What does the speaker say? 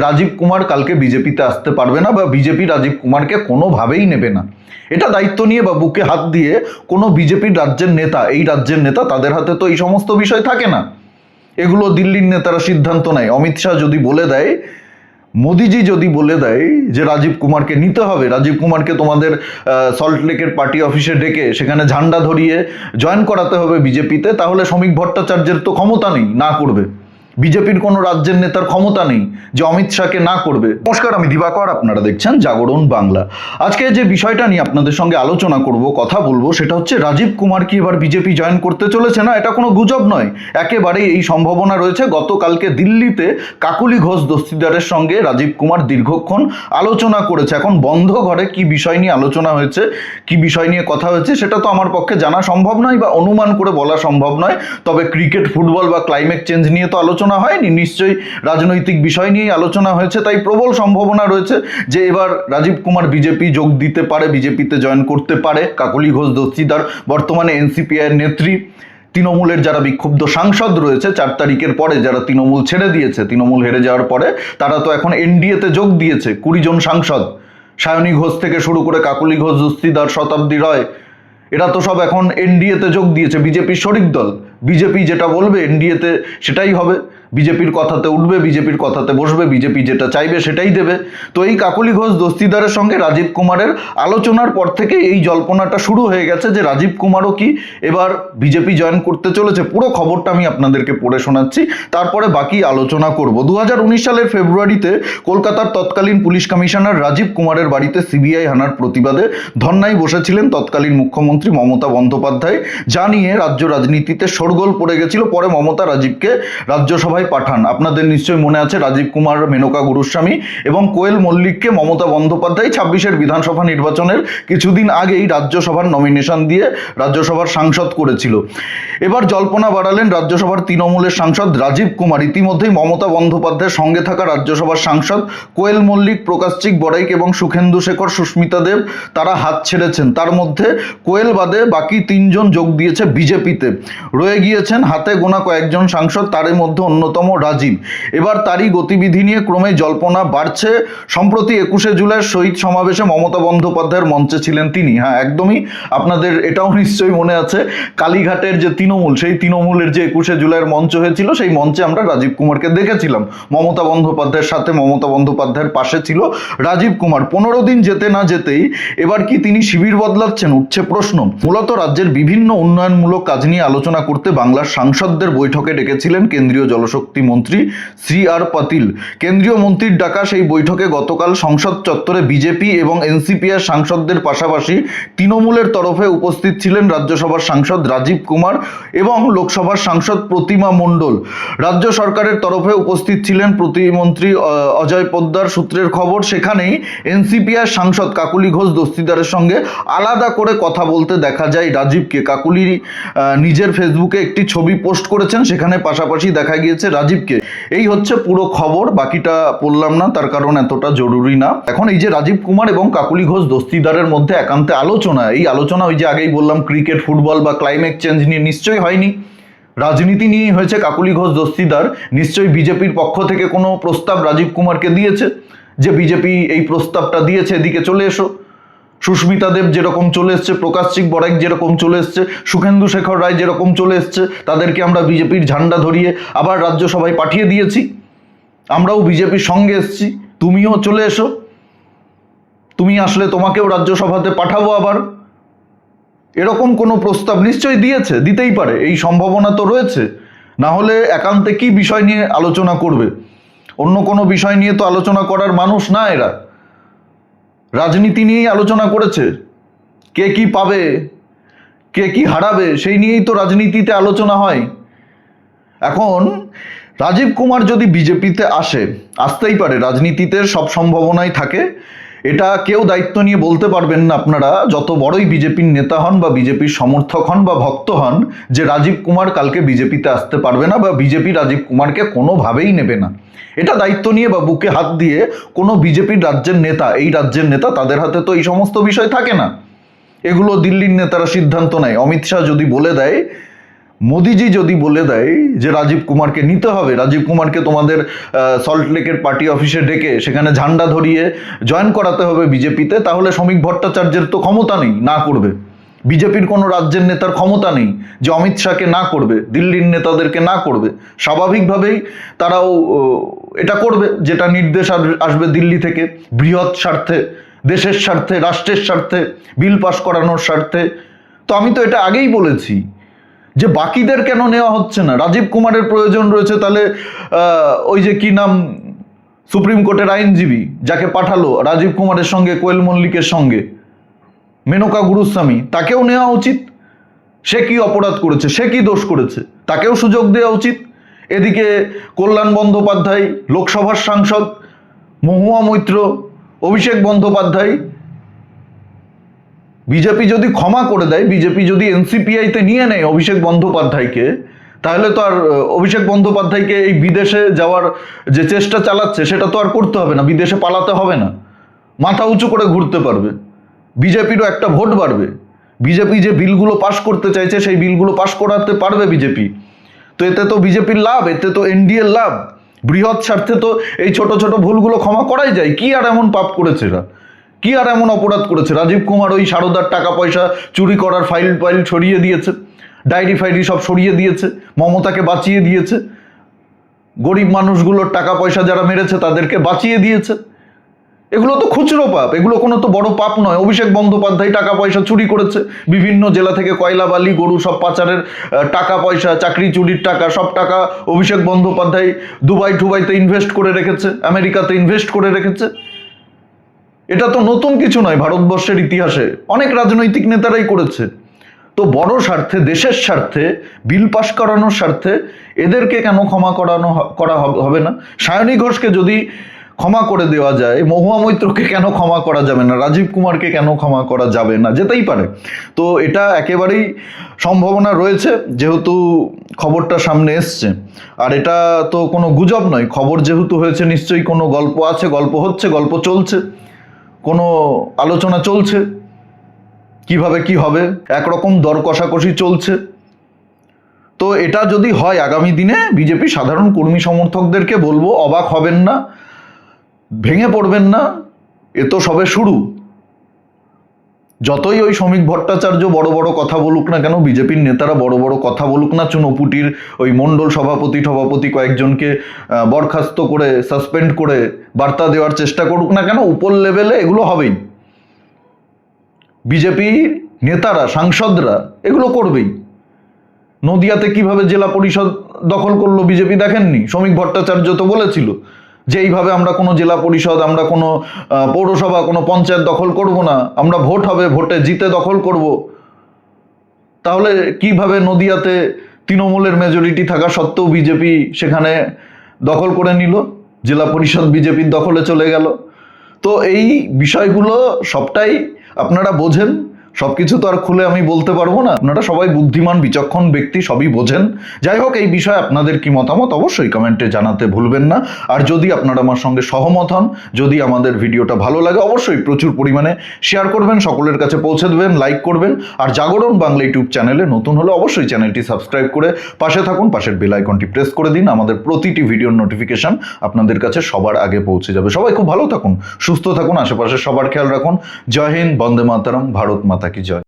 রাজীব কুমার কালকে বিজেপিতে আসতে পারবে না বা বিজেপি রাজীব কুমারকে কোনোভাবেই নেবে না। এটা দায়িত্ব নিয়ে বা বুকে হাত দিয়ে কোনো বিজেপির রাজ্যের নেতা, এই রাজ্যের নেতা, তাদের হাতে তো এই সমস্ত বিষয় থাকে না। এগুলো দিল্লির নেতারা সিদ্ধান্ত নেয়। অমিত শাহ যদি বলে দেয়, মোদিজি যদি বলে দেয় যে রাজীব কুমারকে নিতে হবে, রাজীব কুমারকে তোমাদের সল্টলেকের পার্টি অফিসে ডেকে সেখানে ঝান্ডা ধরিয়ে জয়েন করাতে হবে বিজেপিতে, তাহলে শ্রমিক ভট্টাচার্যের তো ক্ষমতা নেই না করবে। বিজেপির কোনো রাজ্যের নেতার ক্ষমতা নেই যে অমিত শাহকে না করবে। নমস্কার, আমি দিবাকর, আপনারা দেখছেন জাগরণ বাংলা। আজকে যে বিষয়টা নিয়ে আপনাদের সঙ্গে আলোচনা করব, কথা বলবো, সেটা হচ্ছে রাজীব কুমার কি এবার বিজেপি জয়েন করতে চলেছে না। এটা কোনো গুজব নয়, একেবারেই এই সম্ভাবনা রয়েছে। গতকালকে দিল্লিতে কাকুলি ঘোষ দস্তিদারের সঙ্গে রাজীব কুমার দীর্ঘক্ষণ আলোচনা করেছে। এখন বন্ধ ঘরে কি বিষয় নিয়ে আলোচনা হয়েছে, কি বিষয় নিয়ে কথা হয়েছে, সেটা তো আমার পক্ষে জানা সম্ভব নয় বা অনুমান করে বলা সম্ভব নয়। তবে ক্রিকেট, ফুটবল বা ক্লাইমেট চেঞ্জ নিয়ে তো আলোচনা হয়নি, নিশ্চয়ই রাজনৈতিক বিষয় নিয়ে আলোচনা হয়েছে। তাই প্রবল সম্ভাবনা রয়েছে যে এবার রাজীব কুমার বিজেপি যোগ দিতে পারে, বিজেপিতে জয়েন করতে পারে। কাকলি ঘোষ দস্তিদার বর্তমানে এনসিপিআইয়ের নেত্রী। তৃণমূলের যারা বিক্ষুব্ধ সাংসদ রয়েছে 4 তারিখের পরে, যারা তৃণমূল ছেড়ে দিয়েছে, তৃণমূল হেরে যাওয়ার পরে, তারা তো এখন এনডিএতে যোগ দিয়েছে। 20 জন সাংসদ, সায়নী ঘোষ থেকে শুরু করে কাকলি ঘোষ দস্তিদার, শতাব্দী রায়, এরা তো সব এখন এনডিএতে যোগ দিয়েছে। বিজেপির শরিক দল। বিজেপি যেটা বলবে এনডিএতে সেটাই হবে। বিজেপির কথাতে উঠবে, বিজেপির কথাতে বসবে, বিজেপি যেটা চাইবে সেটাই দেবে। তো এই কাকলি ঘোষ দস্তিদারের সঙ্গে রাজীব কুমারের আলোচনার পর থেকে এই জল্পনাটা শুরু হয়ে গেছে যে রাজীব কুমারও কি এবার বিজেপি জয়েন করতে চলেছে। পুরো খবরটা আমি আপনাদেরকে পড়ে শোনাচ্ছি, তারপরে বাকি আলোচনা করব। 2019 সালের ফেব্রুয়ারিতে কলকাতার তৎকালীন পুলিশ কমিশনার রাজীব কুমারের বাড়িতে সিবিআই হানার প্রতিবাদে ধর্নায় বসেছিলেন তৎকালীন মুখ্যমন্ত্রী মমতা বন্দ্যোপাধ্যায়, যা নিয়ে রাজ্য রাজনীতিতে শোরগোল পড়ে গেছিল। পরে মমতা রাজীবকে রাজ্যসভায় পাঠান। আপনাদের নিশ্চয়ই মনে আছে, রাজীব কুমার, মেনকা গুরুস্বামী এবং কোয়েল মল্লিককে মমতা বন্দ্যোপাধ্যায় 26-এর বিধানসভা নির্বাচনের কিছুদিন আগেই রাজ্যসভার নমিনেশন দিয়ে রাজ্যসভার সাংসদ করেছিল। এবার জল্পনা বাড়ালেন রাজ্যসভার তৃণমূলের সাংসদ রাজীব কুমার। ইতিমধ্যেই মমতা বন্দ্যোপাধ্যায়ের সঙ্গে থাকা রাজ্যসভার সাংসদ কোয়েল মল্লিক, প্রকাশচিক বড়াইক এবং সুখেন্দু শেখর, সুস্মিতা দেব, তারা হাত ছেড়েছেন। তার মধ্যে কোয়েল বাদে বাকি 3 জন যোগ দিয়েছে বিজেপিতে। রয়ে গিয়েছেন হাতে গোনা কয়েকজন সাংসদ, তার মধ্যে অন্যতম রাজীব। এবার তারই গতিবিধি নিয়ে ক্রমে জল্পনা বাড়ছে। সম্প্রতি 21শে জুলাই শহীদ সমাবেশে মমতা বন্দ্যোপাধ্যায়ের মঞ্চে ছিলেন তিনি। হ্যাঁ, একদমই, আপনাদের এটাও নিশ্চয়ই মনে আছে, কালীঘাটের যে তৃণমূল, সেই তৃণমূলের যে 21শে জুলাইয়ের মঞ্চ হয়েছিল, সেই মঞ্চে আমরা রাজীব কুমারকে দেখেছিলাম মমতা বন্দ্যোপাধ্যায়ের সাথে। মমতা বন্দ্যোপাধ্যায়ের পাশে ছিল রাজীব কুমার। 15 দিন যেতে না যেতেই এবার কি তিনি শিবির বদলাচ্ছেন, উঠছে প্রশ্ন। মূলত রাজ্যের বিভিন্ন উন্নয়নমূলক কাজ নিয়ে আলোচনা করতে বাংলার সাংসদদের বৈঠকে ডেকেছিলেন কেন্দ্রীয় জলশক্তি মন্ত্রী শ্রী আর পাতিল। কেন্দ্রীয় মন্ত্রীর ডাকা সেই বৈঠকে গতকাল সংসদ চত্বরে বিজেপি এবং এনসিপিআর সাংসদদের পাশাপাশি তৃণমূলের তরফে উপস্থিত ছিলেন রাজ্যসভার সাংসদ রাজীব কুমার এবং লোকসভার সাংসদ প্রতিমা মণ্ডল। রাজ্য সরকারের তরফে উপস্থিত ছিলেন প্রতিমন্ত্রী অজয় পোদ্দার। সূত্রের খবর, সেখানেই এনসিপিআর সাংসদ কাকলি ঘোষ দস্তিদারের সঙ্গে আলাদা করে কথা বলতে দেখা যায় রাজীবকে। কাকুলি নিজের ফেসবুকে একটি ছবি পোস্ট করেছেন, সেখানে পাশাপাশি দেখা গিয়েছে রাজীবকে। এই হচ্ছে পুরো খবর, বাকিটা পড়লাম না, তার কারণ এতটা জরুরি না। এখন এই যে রাজীব কুমার এবং কাকলি ঘোষ দস্তিদারের মধ্যে একান্তে আলোচনা, এই আলোচনা ওই যে আগেই বললাম ক্রিকেট, ফুটবল বা ক্লাইমেট চেঞ্জ নিয়ে নিশ্চয়ই হয়নি, রাজনীতি নিয়েই হয়েছে। কাকলি ঘোষ দস্তিদার নিশ্চয়ই বিজেপির পক্ষ থেকে কোনো প্রস্তাব রাজীব কুমারকে দিয়েছে যে বিজেপি এই প্রস্তাবটা দিয়েছে, এদিকে চলে এসো। সুস্মিতা দেব যেরকম চলে এসছে, প্রকাশচিক বড়াইক যেরকম চলে এসছে, সুখেন্দু শেখর রায় যেরকম চলে এসছে, তাদেরকে আমরা বিজেপির ঝান্ডা ধরিয়ে আবার রাজ্যসভায় পাঠিয়ে দিয়েছি। আমরাও বিজেপির সঙ্গে এসছি, তুমিও চলে এসো, তুমি আসলে তোমাকেও রাজ্যসভাতে পাঠাবো আবার। এরকম কোনো প্রস্তাব নিশ্চয়ই দিয়েছে, দিতেই পারে, এই সম্ভাবনা তো রয়েছে। না হলে একান্তে কি বিষয় নিয়ে আলোচনা করবে? অন্য কোনো বিষয় নিয়ে তো আলোচনা করার মানুষ না এরা। রাজনীতি নিয়েই আলোচনা করেছে, কে কি পাবে, কে কি হারাবে, সেই নিয়েই তো রাজনীতিতে আলোচনা হয়। এখন রাজীব কুমার যদি বিজেপিতে আসতেই পারে, রাজনীতিতে সব সম্ভাবনাই থাকে। এটা কেউ দায়িত্ব নিয়ে বলতে পারবেন না আপনারা, যত বড়ই বিজেপির নেতা হন বা বিজেপির সমর্থক হন বা ভক্ত হন, যে রাজীব কুমার কালকে বিজেপিতে আসতে পারবে না বা বিজেপি রাজীব কুমারকে কোনোভাবেই নেবে না। এটা দায়িত্ব নিয়ে বা বুকে হাত দিয়ে কোনো বিজেপির রাজ্যের নেতা, এই রাজ্যের নেতা, তাদের হাতে তো এই সমস্ত বিষয় থাকে না। এগুলো দিল্লির নেতারা সিদ্ধান্ত নেয়। অমিত শাহ যদি বলে দেয়, মোদিজি যদি বলে দেয় যে রাজীব কুমারকে নিতে হবে, রাজীব কুমারকে তোমাদের সল্টলেকের পার্টি অফিসে ডেকে সেখানে ঝান্ডা ধরিয়ে জয়েন করাতে হবে বিজেপিতে, তাহলে শ্রমিক ভট্টাচার্যের তো ক্ষমতা নেই না করবে। বিজেপির কোনো রাজ্যের নেতার ক্ষমতা নেই যে অমিত শাহকে না করবে, দিল্লির নেতাদেরকে না করবে। স্বাভাবিকভাবেই তারাও এটা করবে যেটা নির্দেশ আসবে দিল্লি থেকে, বৃহৎ স্বার্থে, দেশের স্বার্থে, রাষ্ট্রের স্বার্থে, বিল পাস করানোর স্বার্থে। তো আমি তো এটা আগেই বলেছি যে বাকিদের কেন নেওয়া হচ্ছে না। রাজীব কুমারের প্রয়োজন রয়েছে, তাহলে ওই যে কি নাম সুপ্রিম কোর্টের আইনজীবী যাকে পাঠালো রাজীব কুমারের সঙ্গে, কোয়েল মল্লিকের সঙ্গে, মেনকা গুরুস্বামী, তাকেও নেওয়া উচিত। সে কি অপরাধ করেছে, সে কি দোষ করেছে, তাকেও সুযোগ দেওয়া উচিত। এদিকে কল্যাণ বন্দ্যোপাধ্যায় লোকসভার সাংসদ, মহুয়া মৈত্র, অভিষেক বন্দ্যোপাধ্যায়, বিজেপি যদি ক্ষমা করে দেয়, বিজেপি যদি এনসিপিআইতে নিয়ে নেয় অভিষেক বন্দ্যোপাধ্যায়কে, তাহলে তো আর অভিষেক বন্দ্যোপাধ্যায়কে এই বিদেশে যাওয়ার যে চেষ্টা চালাচ্ছে সেটা তো আর করতে হবে না, বিদেশে পালাতে হবে না, মাথা উঁচু করে ঘুরতে পারবে। বিজেপিরও একটা ভোট বাড়বে। বিজেপি যে বিলগুলো পাশ করতে চাইছে সেই বিলগুলো পাশ করাতে পারবে বিজেপি। তো এতে তো বিজেপির লাভ, এতে তো এনডিএর লাভ। বৃহৎ স্বার্থে তো এই ছোট ছোট ভুলগুলো ক্ষমা করাই যায়। কি আর এমন পাপ করেছে এরা, কি আর এমন অপরাধ করেছে? রাজীব কুমার ওই সারদার টাকা পয়সা চুরি করার ফাইল সরিয়ে দিয়েছে, ডায়েরি ফাইরি সব সরিয়ে দিয়েছে, মমতাকে বাঁচিয়ে দিয়েছে, গরিব মানুষগুলোর টাকা পয়সা যারা মেরেছে তাদেরকে বাঁচিয়ে দিয়েছে। এগুলো তো খুচরো পাপ, এগুলো কোনো তো বড় পাপ নয়। অভিষেক বন্দ্যোপাধ্যায় টাকা পয়সা চুরি করেছে, বিভিন্ন জেলা থেকে কয়লা বালি গরু সব পাচারের টাকা পয়সা, চাকরি চুরির টাকা, সব টাকা অভিষেক বন্দ্যোপাধ্যায় দুবাইতে ইনভেস্ট করে রেখেছে, আমেরিকাতে ইনভেস্ট করে রেখেছে। এটা তো নতুন কিছু নয়, ভারতবর্ষের ইতিহাসে অনেক রাজনৈতিক নেতারাই করেছে। তো বড় স্বার্থে, দেশের স্বার্থে, বিল পাস করানোর স্বার্থে এদেরকে কেন ক্ষমা করা হবে না? সায়নী ঘোষকে যদি ক্ষমা করে দেওয়া যায়, মহুয়া মৈত্রকে কেন ক্ষমা করা যাবে না? রাজীব কুমারকে কেন ক্ষমা করা যাবে না? যেতেই পারে। তো এটা একেবারেই সম্ভাবনা রয়েছে, যেহেতু খবরটা সামনে এসছে। আর এটা তো কোনো গুজব নয়, খবর যেহেতু হয়েছে নিশ্চয়ই কোনো গল্প আছে, গল্প হচ্ছে, গল্প চলছে, কোনো আলোচনা চলছে, কিভাবে কি হবে, একরকম দর কষাকষি চলছে। তো এটা যদি হয় আগামী দিনে, বিজেপি সাধারণ কর্মী সমর্থকদেরকে বলবো, অবাক হবেন না, ভেঙে পড়বেন না, এ তো সবে শুরু। যতই ওই শ্রমিক ভট্টাচার্য বড় বড় কথা বলুক না কেন, বিজেপির নেতারা বড় বড় কথা বলুক না, চুনোপুটির ওই মণ্ডল সভাপতি কয়েকজনকে বরখাস্ত করে, সাসপেন্ড করে বার্তা দেওয়ার চেষ্টা করুক না কেন, উপর লেভেলে এগুলো হবেই। বিজেপি নেতারা, সাংসদরা এগুলো করবেই। নদিয়াতে কিভাবে জেলা পরিষদ দখল করলো বিজেপি দেখেননি? শ্রমিক ভট্টাচার্য তো বলেছিল যে এইভাবে আমরা কোনো জেলা পরিষদ, আমরা কোনো পৌরসভা, কোনো পঞ্চায়েত দখল করব না, আমরা ভোট হবে, ভোটে জিতে দখল করব। তাহলে কিভাবে নদিয়াতে তৃণমূলের মেজরিটি থাকা সত্ত্বেও বিজেপি সেখানে দখল করে নিল, জেলা পরিষদ বিজেপির দখলে চলে গেল? তো এই বিষয়গুলো সবটাই আপনারা বোঝেন, সব কিছু তো আর খুলে আমি বলতে পারবো না, আপনারা সবাই বুদ্ধিমান বিচক্ষণ ব্যক্তি, সবই বোঝেন। যাই হোক, এই বিষয়ে আপনাদের কি মতামত অবশ্যই কমেন্টে জানাতে ভুলবেন না। আর যদি আপনারা আমার সঙ্গে সহমত হন, যদি আমাদের ভিডিওটা ভালো লাগে, অবশ্যই প্রচুর পরিমাণে শেয়ার করবেন, সকলের কাছে পৌঁছে দেবেন, লাইক করবেন। আর জাগরণ বাংলা ইউটিউব চ্যানেলে নতুন হলে অবশ্যই চ্যানেলটি সাবস্ক্রাইব করে পাশে থাকুন, পাশের বেল আইকনটি প্রেস করে দিন, আমাদের প্রতিটি ভিডিওর নোটিফিকেশন আপনাদের কাছে সবার আগে পৌঁছে যাবে। সবাই খুব ভালো থাকুন, সুস্থ থাকুন, আশেপাশে সবার খেয়াল রাখুন। জয় হিন্দ, বন্দে মাতরম, ভারত মাতা কি জয়।